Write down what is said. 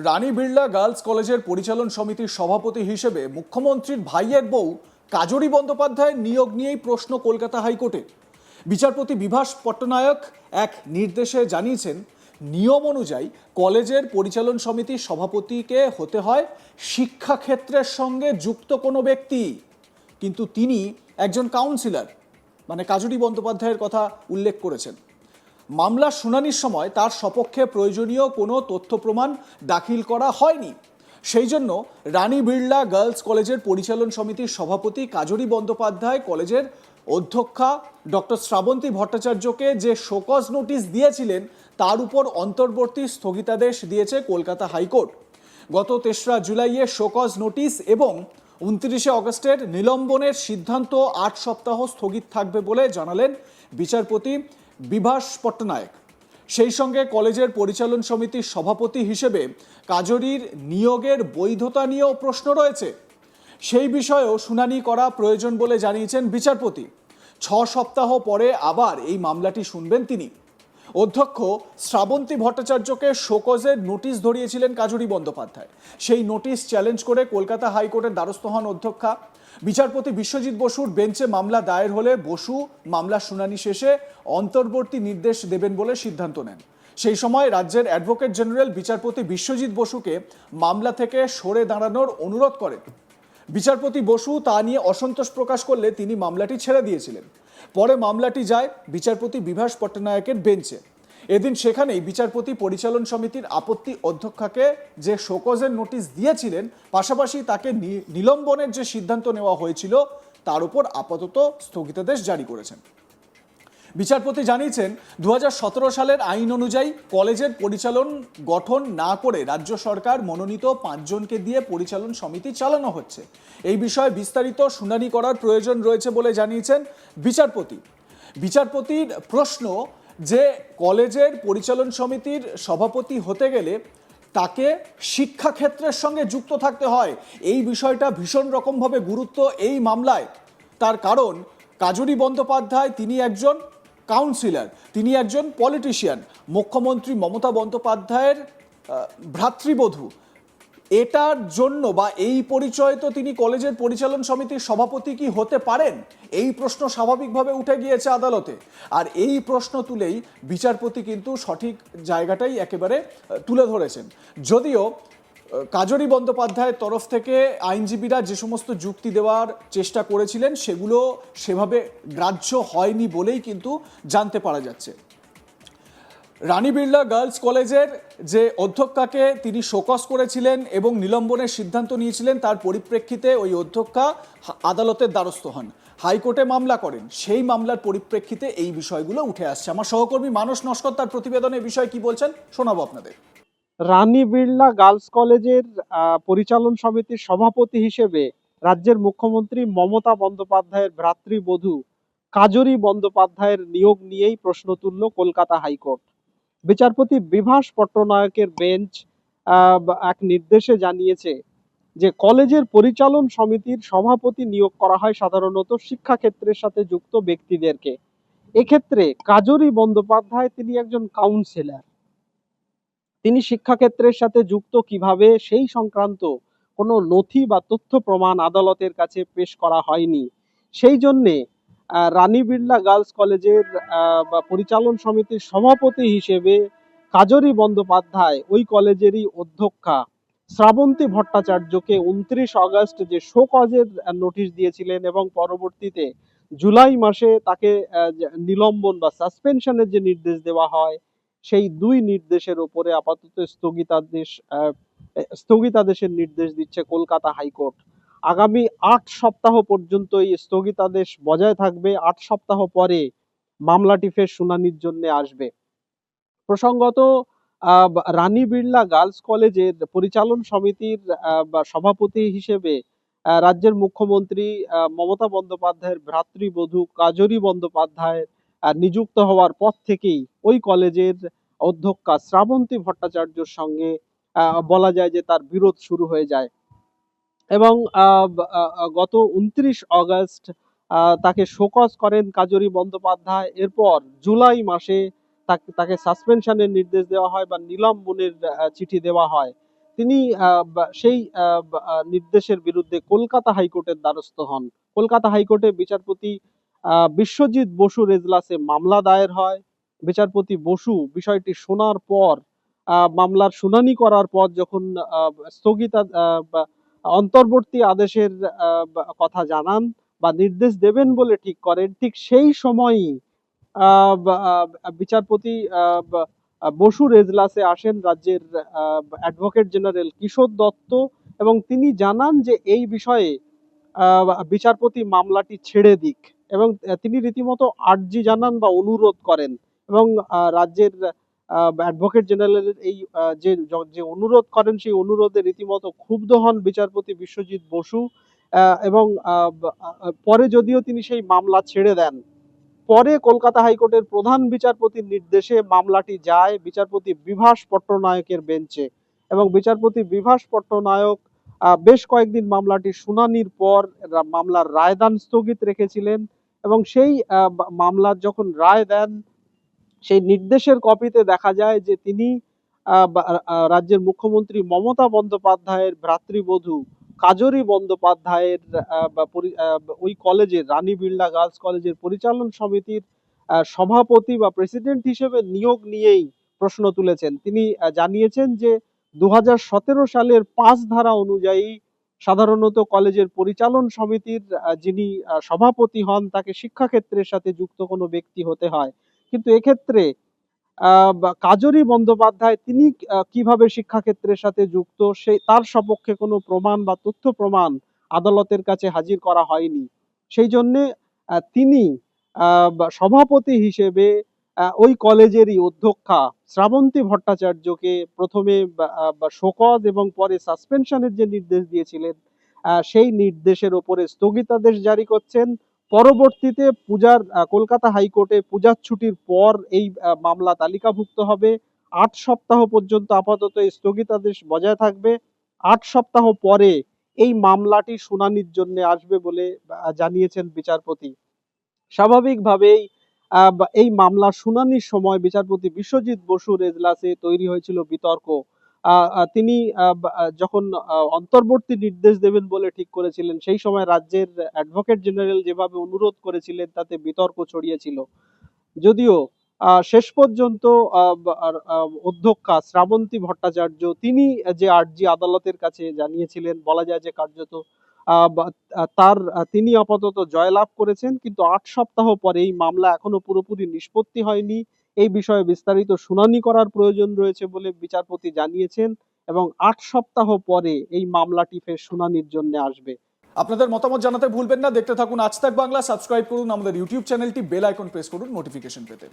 রানী Birla girls কলেজের পরিচালন সমিতির সভাপতি হিসেবে মুখ্যমন্ত্রীর ভাইয়ের বউ কাজরি বন্দ্যোপাধ্যায়ের নিয়োগ নিয়েই প্রশ্ন কলকাতা হাইকোর্টে। বিচারপতি বিভাস পট্টনায়ক এক নির্দেশে জানিয়েছেন, নিয়ম অনুযায়ী কলেজের পরিচালন সমিতির সভাপতিকে হতে হয় শিক্ষাক্ষেত্রের সঙ্গে যুক্ত কোনো ব্যক্তি, কিন্তু তিনি একজন কাউন্সিলর, মানে কাজরি বন্দ্যোপাধ্যায়ের কথা উল্লেখ করেছেন। মামলার শুনানির সময় তার সপক্ষে প্রয়োজনীয় কোনো তথ্য প্রমাণ দাখিল করা হয়নি। সেই জন্য রানী বিড়লা গার্লস কলেজের পরিচালন সমিতির সভাপতি কাজরি বন্দ্যোপাধ্যায় কলেজের অধ্যক্ষা ডক্টর শ্রাবন্তী ভট্টাচার্যকে যে শোকজ নোটিশ দিয়েছিলেন তার উপর অন্তর্বর্তী স্থগিতাদেশ দিয়েছে কলকাতা হাইকোর্ট। গত ৩রা জুলাইয়ে শোকজ নোটিশ এবং ২৯শে অগস্টের নিলম্বনের সিদ্ধান্ত ৮ সপ্তাহ স্থগিত থাকবে বলে জানালেন বিচারপতি বিভাস পট্টনায়ক। সেই সঙ্গে কলেজের পরিচালন সমিতির সভাপতি হিসেবে কাজরির নিয়োগের বৈধতা নিয়েও প্রশ্ন রয়েছে। সেই বিষয়েও শুনানি করা প্রয়োজন বলে জানিয়েছেন বিচারপতি। ৬ সপ্তাহ পরে আবার এই মামলাটি শুনবেন তিনি। অধ্যক্ষ শ্রাবন্তী ভট্টাচার্যকে শোকজের নোটিশ ধরিয়েছিলেন কাজরি বন্দ্যোপাধ্যায়। সেই নোটিশ চ্যালেঞ্জ করে কলকাতা হাইকোর্টের দ্বারস্থ হন অধ্যক্ষা। বিচারপতি বিশ্বজিৎ বসুর বেঞ্চে মামলা দায়ের হলে বসু মামলার শুনানি শেষে অন্তর্বর্তী নির্দেশ দেবেন বলে সিদ্ধান্ত নেন। সেই সময় রাজ্যের অ্যাডভোকেট জেনারেল বিচারপতি বিশ্বজিৎ বসুকে মামলা থেকে সরে দাঁড়ানোর অনুরোধ করেন। বিচারপতি বসু তা নিয়ে অসন্তোষ প্রকাশ করলে তিনি মামলাটি ছেড়ে দিয়েছিলেন। পরে মামলাটি যায় বিচারপতি বিভাস পট্টনায়কের বেঞ্চে। এদিন সেখানেই বিচারপতি পরিচালন সমিতির আপত্তি অধ্যক্ষাকে যে শোকজের নোটিশ দিয়েছিলেন, পাশাপাশি তাকে নিলম্বনের যে সিদ্ধান্ত নেওয়া হয়েছিল তার উপর আপাতত স্থগিতাদেশ জারি করেছেন। বিচারপতি জানিয়েছেন, ২০১৭ সালের আইন অনুযায়ী কলেজের পরিচালন গঠন না করে রাজ্য সরকার মনোনীত ৫ জনকে দিয়ে পরিচালন সমিতি চালানো হচ্ছে। এই বিষয়ে বিস্তারিত শুনানি করার প্রয়োজন রয়েছে বলে জানিয়েছেন বিচারপতি। বিচারপতির প্রশ্ন যে কলেজের পরিচালন সমিতির সভাপতি হতে গেলে তাকে শিক্ষাক্ষেত্রের সঙ্গে যুক্ত থাকতে হয়। এই বিষয়টা ভীষণ রকমভাবে গুরুত্ব এই মামলায়। তার কারণ কাজরি বন্দ্যোপাধ্যায় তিনি একজন কাউন্সিলর, তিনি একজন পলিটিশিয়ান, মুখ্যমন্ত্রী মমতা বন্দ্যোপাধ্যায়ের ভ্রাতৃবধূ। এটার জন্য বা এই পরিচয় তো তিনি কলেজের পরিচালন সমিতির সভাপতি কি হতে পারেন? এই প্রশ্ন স্বাভাবিকভাবে উঠে গিয়েছে আদালতে। আর এই প্রশ্ন তুলেই বিচারপতি কিন্তু সঠিক জায়গাটাই একেবারে তুলে ধরেছেন। যদিও কাজরি বন্দ্যোপাধ্যায়ের তরফ থেকে আইনজীবীরা যে সমস্ত যুক্তি দেওয়ার চেষ্টা করেছিলেন সেগুলো সেভাবে গ্রাহ্য হয়নি বলেই কিন্তু জানতে পারা যাচ্ছে। রানী বিড়লা গার্লস কলেজের যে অধ্যক্ষাকে তিনি শোকজ করেছিলেন এবং নিলম্বনের সিদ্ধান্ত নিয়েছিলেন, তার পরিপ্রেক্ষিতে ওই অধ্যক্ষা আদালতের দ্বারস্থ হন, হাইকোর্টে মামলা করেন। সেই মামলার পরিপ্রেক্ষিতে এই বিষয়গুলো উঠে আসছে। আমার সহকর্মী মানস নস্কর তার প্রতিবেদনে বিষয়ে কি বলছেন শোনাবো আপনাদের। রানী বিড়লা গার্লস কলেজের পরিচালন সমিতির সভাপতি হিসেবে রাজ্যের মুখ্যমন্ত্রী মমতা বন্দ্যোপাধ্যায়ের ভ্রাতৃবধূ কাজরি বন্দ্যোপাধ্যায়ের নিয়োগ নিয়েই প্রশ্ন তুলল কলকাতা হাইকোর্ট। বিচারপতি বিভাস পট্টনায়কের বেঞ্চ এক নির্দেশে জানিয়েছে যে কলেজের পরিচালন সমিতির সভাপতি নিয়োগ করা হয় সাধারণত শিক্ষাক্ষেত্রের সাথে যুক্ত ব্যক্তিদেরকে। এক্ষেত্রে কাজরি বন্দ্যোপাধ্যায় তিনি একজন কাউন্সিলর, তিনি শিক্ষাক্ষেত্রের সাথে যুক্ত কিভাবে সেই সংক্রান্ত কোনো নথি বা তথ্য প্রমাণ আদালতের কাছে পেশ করা হয়নি। সেই জন্যে রানী বিড়লা গার্লস কলেজের পরিচালন সমিতির সভাপতি হিসেবে কাজরি বন্দ্যোপাধ্যায় ওই কলেজেরই অধ্যক্ষা শ্রাবন্তী ভট্টাচার্যকে ২৯ আগস্ট যে শোকজের নোটিশ দিয়েছিলেন এবং পরবর্তীতে জুলাই মাসে তাকে নিলম্বন বা সাসপেনশনের যে নির্দেশ দেওয়া হয়, সেই দুই নির্দেশের উপরে আপাতত স্থগিতাদেশের নির্দেশ দিচ্ছে কলকাতা হাইকোর্ট। আগামী ৮ সপ্তাহ পর্যন্ত এই স্থগিতাদেশ বজায় থাকবে। ৮ সপ্তাহ পরে মামলাটি ফের শুনানির জন্য আসবে। প্রসঙ্গত রানী বিড়লা গার্লস কলেজের পরিচালন সমিতির সভাপতি হিসেবে রাজ্যের মুখ্যমন্ত্রী মমতা বন্দ্যোপাধ্যায়ের ভ্রাতৃবধূ কাজরি বন্দ্যোপাধ্যায় নিযুক্ত হওয়ার পর থেকেই ওই কলেজের অধ্যক্ষা শ্রাবন্তী ভট্টাচার্যর সঙ্গে বলা যায় যে তার বিরোধ শুরু হয়ে যায় এবং গত ২৯ আগস্ট তাকে শোকজ করেন কাজরি বন্দ্যোপাধ্যায়। এরপর জুলাই মাসে তাকে সাসপেনশনের নির্দেশ দেওয়া হয় বা নিলম্বনের চিঠি দেওয়া হয়। তিনি সেই নির্দেশের বিরুদ্ধে কলকাতা হাইকোর্টের দ্বারস্থ হন। কলকাতা হাইকোর্টে বিচারপতি বিশ্বজিৎ বসুর এজলাসে মামলা দায়ের হয়। বিচারপতি বসু বিষয়টি শোনার পর মামলার শুনানি করার পর যখন স্থগিত অন্তর্বর্তী আদেশের কথা জানান বা নির্দেশ দেবেন বলে ঠিক করেন, ঠিক সেই সময়ই বিচারপতি বসুর এজলাসে আসেন রাজ্যের অ্যাডভোকেট জেনারেল কিশোর দত্ত, এবং তিনি জানান যে এই বিষয়ে বিচারপতি মামলাটি ছেড়ে দিক, এবং তিনি রীতিমতো আর্জি জানান বা অনুরোধ করেন, এবং রাজ্যের অ্যাডভোকেট জেনারেলের এই যে যে অনুরোধ করেন সেই অনুরোধে রীতিমতো ক্ষুব্ধ হন বিচারপতি বিশ্বজিৎ বসু, এবং পরে যদিও তিনি সেই মামলা ছেড়ে দেন, পরে কলকাতা হাইকোর্টের প্রধান বিচারপতির নির্দেশে মামলাটি যায় বিচারপতি বিভাস পট্টনায়কের বেঞ্চে, এবং বিচারপতি বিভাস পট্টনায়ক বেশ কয়েকদিন মামলাটির শুনানির পর মামলার রায়দান স্থগিত রেখেছিলেন, এবং সেই মামলার যখন রায় দেন সেই নির্দেশের কপিতে দেখা যায় যে তিনি রাজ্যের মুখ্যমন্ত্রী মমতা বন্দ্যোপাধ্যায়ের ভ্রাতৃবধূ কাজরি বন্দ্যোপাধ্যায়ের ওই কলেজের রানী বিড়লা গার্লস কলেজের পরিচালন সমিতির সভাপতি বা প্রেসিডেন্ট হিসেবে নিয়োগ নিয়েই প্রশ্ন তুলেছেন। তিনি জানিয়েছেন যে 2017 সালের 5 ধারা অনুযায়ী সাধারণত কলেজের পরিচালন সমিতির যিনি সভাপতি হন তাকে শিক্ষাক্ষেত্রের সাথে যুক্ত কোনো ব্যক্তি হতে হয়, কিন্তু এক্ষেত্রে কাজরি বন্দ্যোপাধ্যায় তিনি কিভাবে শিক্ষাক্ষেত্রের সাথে যুক্ত সেই তার সপক্ষে কোনো প্রমাণ বা তথ্য প্রমাণ আদালতের কাছে হাজির করা হয়নি। সেই জন্যে তিনি সভাপতি হিসেবে ওই কলেজেরই অধ্যক্ষা শ্রাবন্তী ভট্টাচার্যকে প্রথমে শোকজ এবং পরে সাসপেনশনের যে নির্দেশ দিয়েছিলেন সেই নির্দেশের ওপরে স্থগিতাদেশ জারি করছেন। পরবর্তীতে কলকাতা হাইকোর্টে পূজার ছুটির পর এই মামলা তালিকাভুক্ত হবে। 8 সপ্তাহ পর্যন্ত আপাতত এই স্থগিতাদেশ বজায় থাকবে। 8 সপ্তাহ পরে এই মামলাটি শুনানির জন্য আসবে বলে জানিয়েছেন বিচারপতি। স্বাভাবিকভাবেই এই মামলার শুনানির সময় বিচারপতি বিশ্বজিৎ বসুর এজলাসে তৈরি হয়েছিল বিতর্ক। তিনি যখন অন্তর্বর্তী নির্দেশ দেবেন বলে ঠিক করেছিলেন সেই সময় রাজ্যের অ্যাডভোকেট জেনারেল যেভাবে অনুরোধ করেছিলেন তাতে বিতর্ক ছড়িয়েছিল। যদিও শেষ পর্যন্ত অধ্যক্ষা শ্রাবন্তী ভট্টাচার্য তিনি যে আর্জি আদালতের কাছে জানিয়েছিলেন, বলা যায় যে কার্যত তিনি আপাতত জয়লাভ করেছেন, কিন্তু 8 সপ্তাহ পরে এই মামলা এখনো পুরোপুরি নিষ্পত্তি হয়নি। এই বিষয়ে বিস্তারিত শুনানি করার প্রয়োজন রয়েছে বলে বিচারপতি জানিয়েছেন, এবং 8 সপ্তাহ পরে এই মামলাটি ফের শুনানির জন্য আসবে। আপনাদের মতামত জানাতে ভুলবেন না। দেখতে থাকুন আজ তাক বাংলা। সাবস্ক্রাইব করুন আমাদের ইউটিউব চ্যানেলটি, বেল আইকন প্রেস করুন নোটিফিকেশন পেতে।